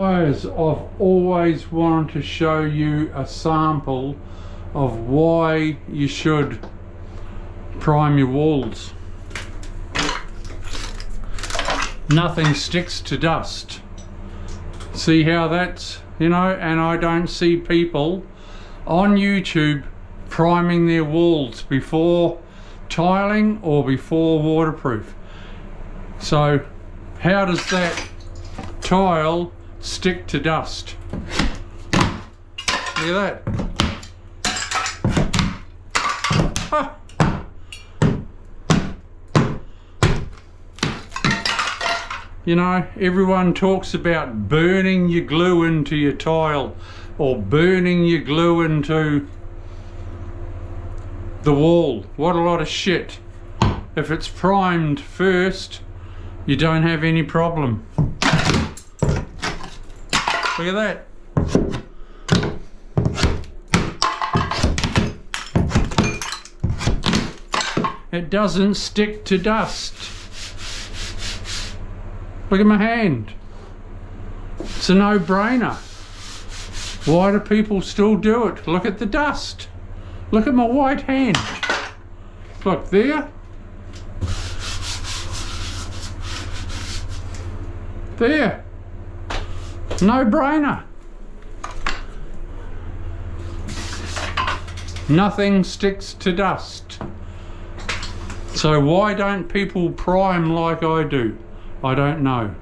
Guys, I've always wanted to show you a sample of why you should prime your walls. Nothing sticks to dust. See how that's, and I don't see people on YouTube priming their walls before tiling or before waterproof. So how does that tile stick to dust? Look at that. Huh. Everyone talks about burning your glue into your tile or burning your glue into the wall. What a lot of shit. If it's primed first, you don't have any problem. Look at that. It doesn't stick to dust. Look at my hand. It's a no-brainer. Why do people still do it? Look at the dust. Look at my white hand. Look there. There. No-brainer. Nothing sticks to dust. So why don't people prime like I do? I don't know.